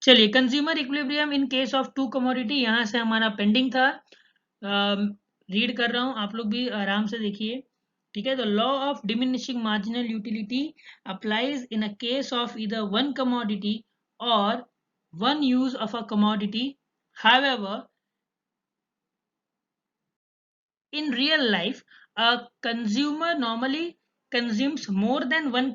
चलिए, consumer equilibrium in case of two commodity यहाँ से हमारा पेंडिंग था, रीड कर रहा हूँ, आप लोग भी आराम से देखिए। ठीक है, the law of diminishing marginal utility applies in a case of either one commodity और one use of a commodity. However, in real life, a consumer normally consumes more than one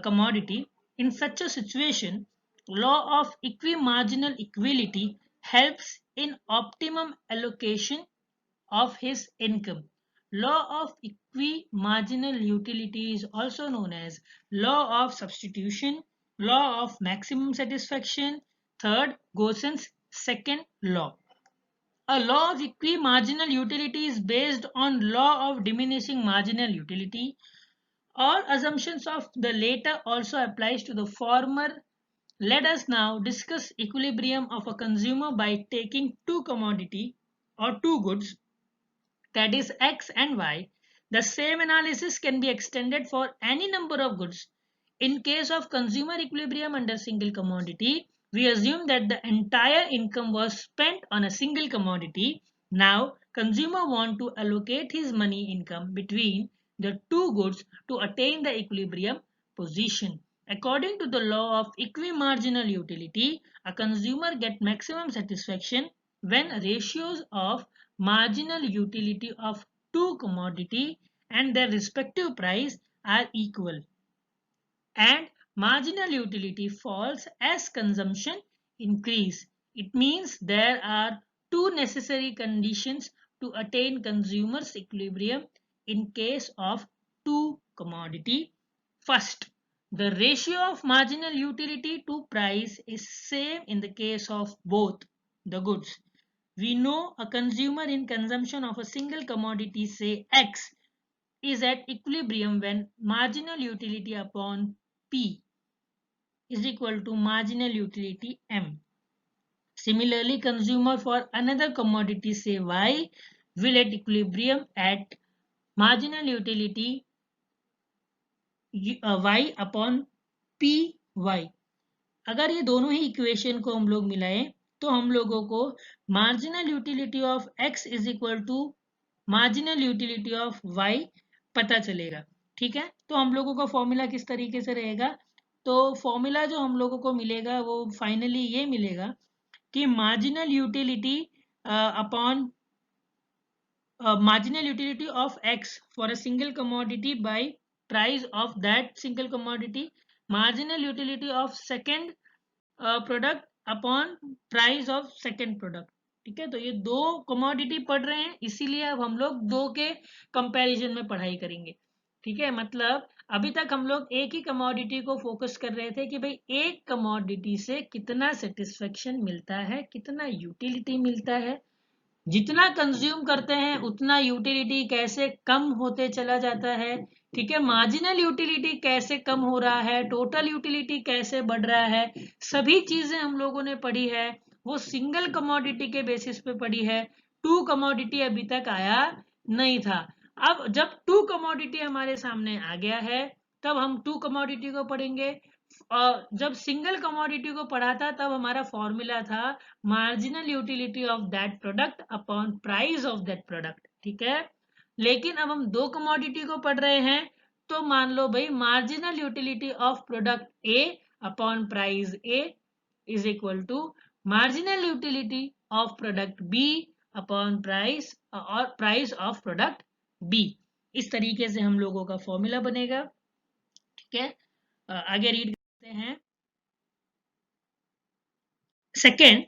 commodity. In such a situation, law of equimarginal equality helps in optimum allocation of his income. Law of equimarginal utility is also known as law of substitution, law of maximum satisfaction, third Gauss's second law. A law of equimarginal utility is based on law of diminishing marginal utility. All assumptions of the latter also applies to the former. Let us now discuss equilibrium of a consumer by taking two commodity or two goods, that is X and Y. The same analysis can be extended for any number of goods. In case of consumer equilibrium under single commodity, we assume that the entire income was spent on a single commodity. Now, consumer want to allocate his money income between the two goods to attain the equilibrium position. According to the law of equimarginal utility, a consumer get maximum satisfaction when ratios of marginal utility of two commodity and their respective price are equal, and marginal utility falls as consumption increase. It means there are two necessary conditions to attain consumers equilibrium in case of two commodity. First, the ratio of marginal utility to price is same in the case of both the goods. We know a consumer in consumption of a single commodity, say X, is at equilibrium when marginal utility upon P is equal to marginal utility M. Similarly, consumer for another commodity, say Y, will at equilibrium at marginal utility Y upon PY. अगर ये दोनों ही equation को हम लोग मिलाएं तो हम लोगों को marginal utility of x is equal to marginal utility of y पता चलेगा। ठीक है, तो हम लोगों का फॉर्मूला किस तरीके से रहेगा, तो फॉर्मूला जो हम लोगों को मिलेगा वो फाइनली ये मिलेगा कि marginal utility upon marginal utility of x for a single commodity by price of that single commodity, marginal utility of second product upon price of second product. ठीक है, तो ये दो कमोडिटी पढ़ रहे हैं इसीलिए अब हम लोग दो के कंपैरिजन में पढ़ाई करेंगे। ठीक है, मतलब अभी तक हम लोग एक ही कमोडिटी को फोकस कर रहे थे कि भाई एक कमोडिटी से कितना सेटिस्फेक्शन मिलता है, कितना यूटिलिटी मिलता है, जितना कंज्यूम करते हैं उतना यूटिलिटी कैसे कम होते चला जाता है। ठीक है, मार्जिनल यूटिलिटी कैसे कम हो रहा है, टोटल यूटिलिटी कैसे बढ़ रहा है, सभी चीजें हम लोगों ने पढ़ी है। वो सिंगल कमोडिटी के बेसिस पे पढ़ी है, टू कमोडिटी अभी तक आया नहीं था। अब जब टू कमोडिटी हमारे सामने आ गया है तब हम टू कमोडिटी को पढ़ेंगे। जब सिंगल कमोडिटी को पढ़ा था तब हमारा फॉर्मूला था marginal utility of that product upon price of that product. ठीक है, लेकिन अब हम दो कमोडिटी को पढ़ रहे हैं तो मान लो भाई marginal utility of product A upon price A is equal to marginal utility of product B upon price और प्राइस ऑफ प्रोडक्ट बी। इस तरीके से हम लोगों का फॉर्मूला बनेगा। ठीक है, आगे रीड करते हैं। Second,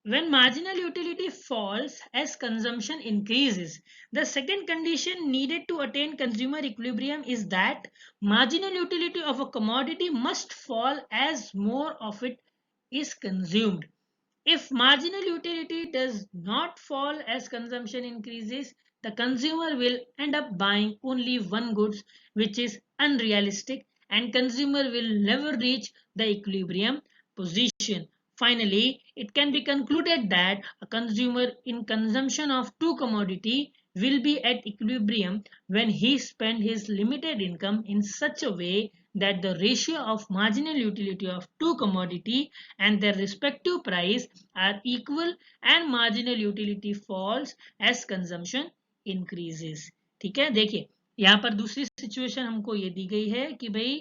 when marginal utility falls as consumption increases, the second condition needed to attain consumer equilibrium is that marginal utility of a commodity must fall as more of it is consumed. If marginal utility does not fall as consumption increases, the consumer will end up buying only one goods, which is unrealistic, and consumer will never reach the equilibrium position. Finally, it can be concluded that a consumer in consumption of two commodity will be at equilibrium when he spends his limited income in such a way that the ratio of marginal utility of two commodity and their respective price are equal and marginal utility falls as consumption increases. ठीक है, देखिए यहाँ पर दूसरी situation हमको ये दी गई है कि भाई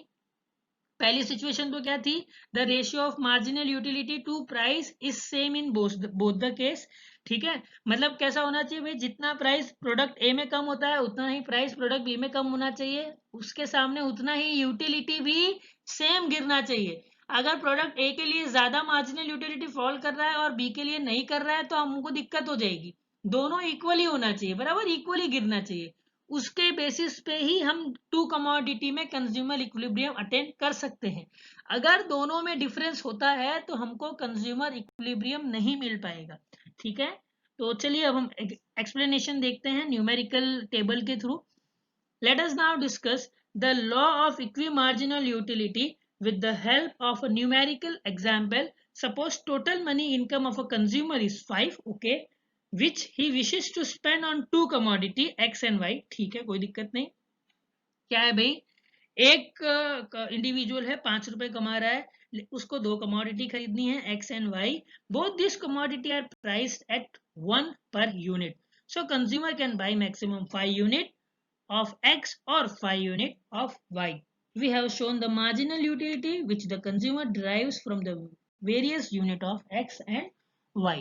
पहली सिचुएशन तो क्या थी, the ratio of marginal utility to price is same in both the case. ठीक है, मतलब कैसा होना चाहिए भाई, जितना प्राइस प्रोडक्ट ए में कम होता है उतना ही प्राइस प्रोडक्ट बी में कम होना चाहिए, उसके सामने उतना ही यूटिलिटी भी सेम गिरना चाहिए। अगर प्रोडक्ट ए के लिए ज्यादा मार्जिनल यूटिलिटी फॉल कर रहा है और बी के लिए नहीं कर रहा है तो हमको दिक्कत हो जाएगी। दोनों इक्वली होना चाहिए, बराबर इक्वली गिरना चाहिए, उसके बेसिस पे ही हम टू कमोडिटी में कंज्यूमर इक्विलिब्रियम अटेंड कर सकते हैं। अगर दोनों में डिफरेंस होता है तो हमको कंज्यूमर इक्विलिब्रियम नहीं मिल पाएगा। ठीक है, तो चलिए अब हम एक्सप्लेनेशन देखते हैं न्यूमेरिकल टेबल के through. Let us now discuss the law of equi marginal utility with the help of a numerical example. Suppose total money income of a consumer is 5, okay, which he wishes to spend on two commodity x and y. ठीक है, कोई दिक्कत नहीं। क्या है भाई, एक individual है 5 रुपए कमा रहा है, उसको दो कमोडिटी खरीदनी है x and y। Both this commodity are priced at 1 per unit, so consumer can buy maximum 5 unit of x or 5 unit of y. We have shown the marginal utility which the consumer derives from the various unit of x and y.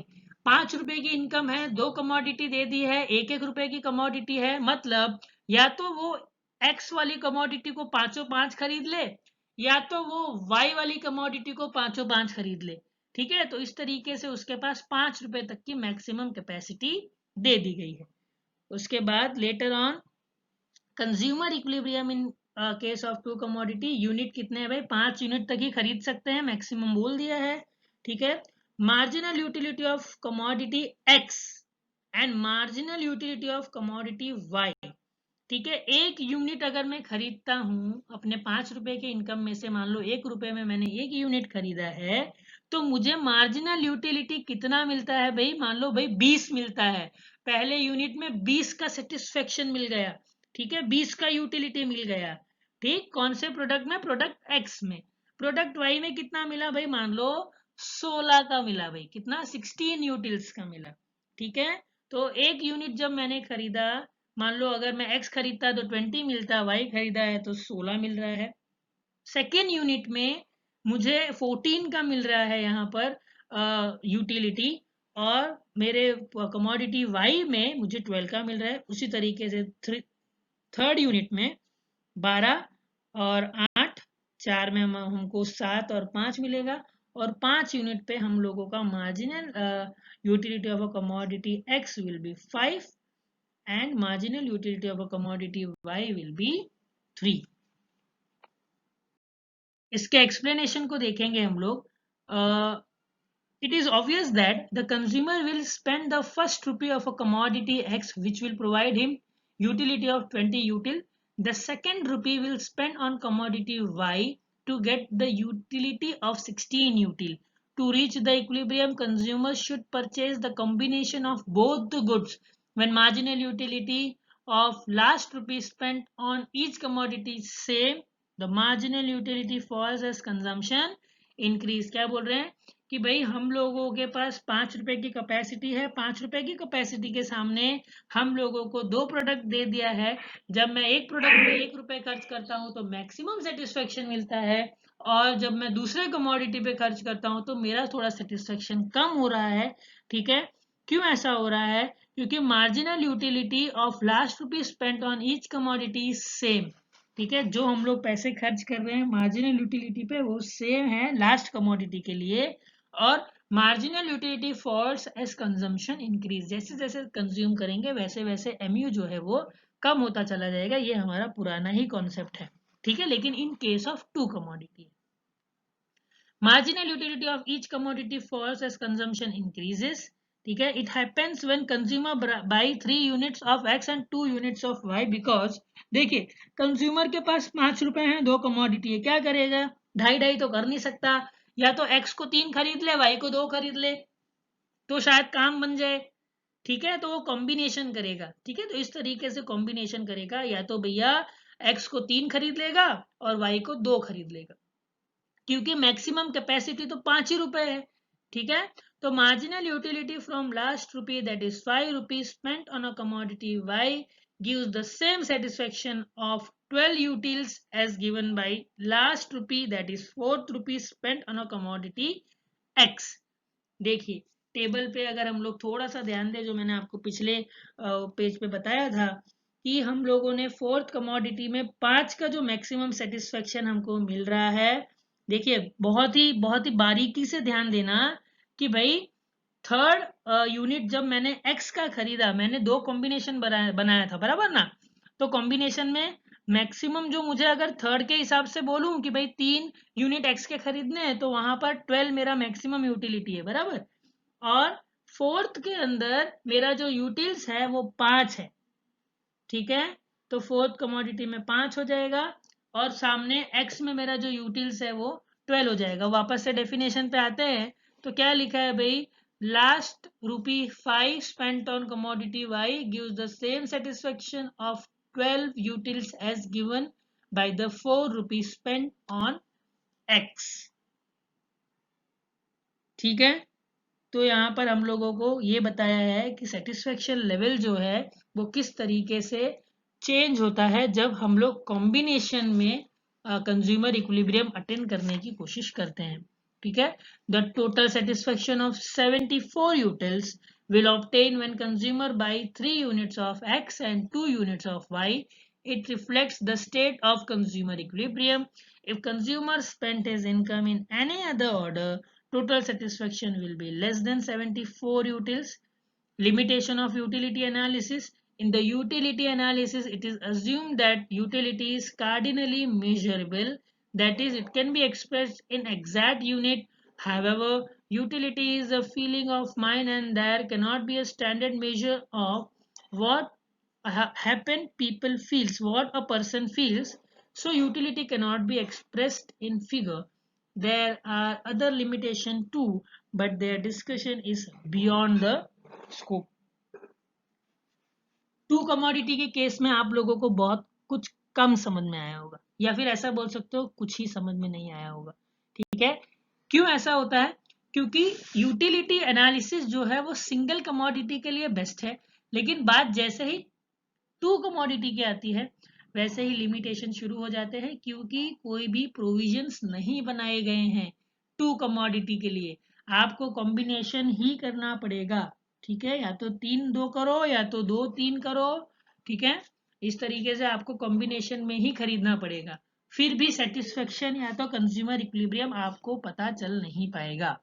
5 रुपए की income है, दो commodity दे दी है, 1-1 रुपए की commodity है, मतलब या तो वो x वाली कमोडिटी को 5 खरीद ले या तो वो y वाली कमोडिटी को 5 खरीद ले। ठीक है, तो इस तरीके से उसके पास 5 रुपए तक की मैक्सिमम कैपेसिटी दे दी गई है। उसके बाद later on consumer equilibrium in case of two commodity, unit कितने हैं भाई, 5 यूनिट तक ही खरीद सकते हैं, मैक्सिमम बोल दिया है। ठीक है, marginal utility of commodity x and marginal utility of commodity y। ठीक है, एक यूनिट अगर मैं खरीदता हूं अपने 5 रुपए के इनकम में से, मान लो 1 रुपए में मैंने एक यूनिट खरीदा है, तो मुझे मार्जिनल यूटिलिटी कितना मिलता है भाई, मान लो भाई 20 मिलता है। पहले यूनिट में 20 का सेटिस्फेक्शन मिल गया। ठीक है, 20 का यूटिलिटी मिल गया। ठीक, कौन से प्रोडक्ट में, प्रोडक्ट एक्स में। प्रोडक्ट वाई में कितना मिला भाई, मान लो 16 का मिला भाई, कितना 16 यूटिल्स का मिला। ठीक है, तो एक यूनिट जब मैंने खरीदा, मान लो अगर मैं x खरीदता तो 20 मिलता, y खरीदा है तो 16 मिल रहा है। सेकेंड यूनिट में मुझे 14 का मिल रहा है यहाँ पर यूटिलिटी, और मेरे कमोडिटी y में मुझे 12 का मिल रहा है। उसी तरीके से थर्ड यूनिट में 12 और 8, 4 में हमको 7 और 5 मिलेगा, और 5 यूनिट पे हम लोगों का marginal utility of a commodity x will be 5 and marginal utility of a commodity y will be 3. इसके एक्सप्लेनेशन को देखेंगे हम लोग। It is obvious that the consumer will spend the first rupee of a commodity x which will provide him utility of 20 util. The second rupee will spend on commodity y to get the utility of 16 util. To reach the equilibrium, consumers should purchase the combination of both the goods. When marginal utility of last rupee spent on each commodity is same, the marginal utility falls as consumption increase. क्या बोल रहे हैं कि भाई हम लोगों के पास 5 रुपए की कैपेसिटी है, 5 रुपए की कैपेसिटी के सामने हम लोगों को दो प्रोडक्ट दे दिया है। जब मैं एक प्रोडक्ट पे 1 रुपए खर्च करता हूँ तो मैक्सिमम सेटिस्फेक्शन मिलता है, और जब मैं दूसरे कमोडिटी पे खर्च करता हूँ तो मेरा थोड़ा सेटिस्फेक्शन कम हो रहा है। ठीक है, क्यों ऐसा हो रहा है, क्योंकि marginal utility of last rupee spent on each commodity same. ठीक है, जो हम लोग पैसे खर्च कर रहे हैं मार्जिनल यूटिलिटी पे वो सेम है लास्ट कमोडिटी के लिए, और marginal utility falls as consumption increase. जैसे जैसे कंज्यूम करेंगे वैसे वैसे एमयू जो है वो कम होता चला जाएगा। ये हमारा पुराना ही कॉन्सेप्ट है। ठीक है, लेकिन in case of two commodity, marginal utility of each commodity falls as consumption increases. ठीक है, it happens when consumer buy 3 units of x and 2 units of y because देखिए कंज्यूमर के पास 5 रुपए हैं, दो कमोडिटी है, क्या करेगा, ढाई ढाई तो कर नहीं सकता, या तो x को 3 खरीद ले, y को 2 खरीद ले, तो शायद काम बन जाए। ठीक है, तो वो कॉम्बिनेशन करेगा। ठीक है, तो इस तरीके से कॉम्बिनेशन करेगा, या तो भैया x को 3 खरीद लेगा और y को 2 खरीद लेगा, क्योंकि मैक्सिमम कैपेसिटी तो 5 ही रुपए है। ठीक है, तो marginal utility from last rupee that is 5 rupees spent on a commodity y gives the same satisfaction of 12 utils as given by last rupee that is 4th rupees spent on a commodity x। देखिए table पे अगर हम लोग थोड़ा सा ध्यान दें, जो मैंने आपको पिछले पेज पे बताया था कि हम लोगों ने फोर्थ कमोडिटी में 5 का जो मैक्सिमम सेटिस्फेक्शन हमको मिल रहा है। देखिए बहुत ही बारीकी से ध्यान देना कि भाई थर्ड यूनिट जब मैंने एक्स का खरीदा, मैंने दो कॉम्बिनेशन बनाया था, बराबर ना। तो कॉम्बिनेशन में मैक्सिमम जो मुझे अगर थर्ड के हिसाब से बोलूं कि भाई 3 यूनिट एक्स के खरीदने हैं, तो वहां पर 12 मेरा मैक्सिमम यूटिलिटी है, बराबर। और फोर्थ के अंदर मेरा जो यूटिल्स है वो 5 है। ठीक है, तो फोर्थ कमोडिटी में 5 हो जाएगा और सामने एक्स में मेरा जो यूटिल्स है वो 12 हो जाएगा। वापस से डेफिनेशन पे आते हैं, तो क्या लिखा है भाई, last rupee 5 spent on commodity Y gives the same satisfaction of 12 utils as given by the 4 rupee spent on X. ठीक है, तो यहाँ पर हम लोगों को ये बताया है कि सेटिस्फेक्शन लेवल जो है वो किस तरीके से चेंज होता है जब हम लोग कॉम्बिनेशन में कंज्यूमर इक्विलिब्रियम अटेन करने की कोशिश करते हैं। ठीक है, the total satisfaction of 74 utils will obtain when consumer buy 3 units of x and 2 units of y. It reflects the state of consumer equilibrium. If consumer spent his income in any other order, total satisfaction will be less than 74 utils. Limitation of utility analysis. In the utility analysis, it is assumed that utility is cardinally measurable, that is, it can be expressed in exact unit. However, utility is a feeling of mind and there cannot be a standard measure of what happen people feels, what a person feels. So utility cannot be expressed in figure. There are other limitations too, but their discussion is beyond the scope. Two commodity के केस में आप लोगों को बहुत कुछ कम समझ में आया होगा, या फिर ऐसा बोल सकते हो कुछ ही समझ में नहीं आया होगा। ठीक है, क्यों ऐसा होता है, क्योंकि यूटिलिटी एनालिसिस जो है वो सिंगल कमोडिटी के लिए बेस्ट है, लेकिन बात जैसे ही टू कमोडिटी की आती है वैसे ही लिमिटेशन शुरू हो जाते हैं, क्योंकि कोई भी प्रोविजंस नहीं बनाए गए हैं टू कमोडिटी के लिए। आपको कॉम्बिनेशन ही करना पड़ेगा। ठीक है, या तो 3 2 करो या तो 2 3 करो। ठीक है, इस तरीके से आपको कॉम्बिनेशन में ही खरीदना पड़ेगा, फिर भी सेटिस्फेक्शन या तो कंज्यूमर इक्विलिब्रियम आपको पता चल नहीं पाएगा।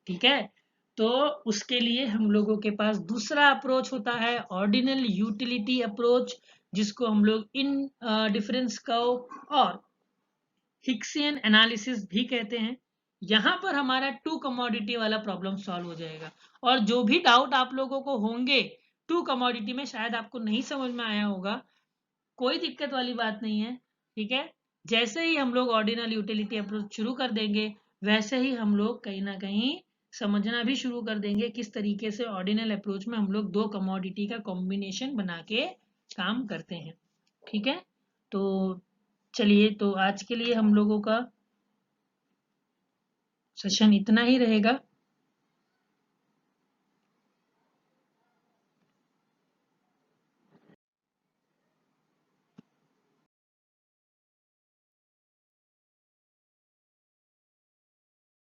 ठीक है, तो उसके लिए हम लोगों के पास दूसरा अप्रोच होता है, ऑर्डिनल यूटिलिटी अप्रोच, जिसको हम लोग इन डिफरेंस कर्व और हिक्सियन एनालिसिस भी कहते हैं। यहाँ पर हमारा टू कमोडिटी वाला प्रॉब्लम सॉल्व हो जाएगा। और जो भी डाउट आप लोगों को होंगे टू कमोडिटी में, शायद आपको नहीं समझ में आया होगा, कोई दिक्कत वाली बात नहीं है। ठीक है, जैसे ही हम लोग ऑर्डिनल यूटिलिटी अप्रोच शुरू कर देंगे, वैसे ही हम लोग कहीं ना कहीं समझना भी शुरू कर देंगे किस तरीके से ऑर्डिनल अप्रोच में हम लोग दो कमोडिटी का कॉम्बिनेशन बना के काम करते हैं। ठीक है, तो चलिए, तो आज के लिए हम लोगों का सेशन इतना ही रहेगा।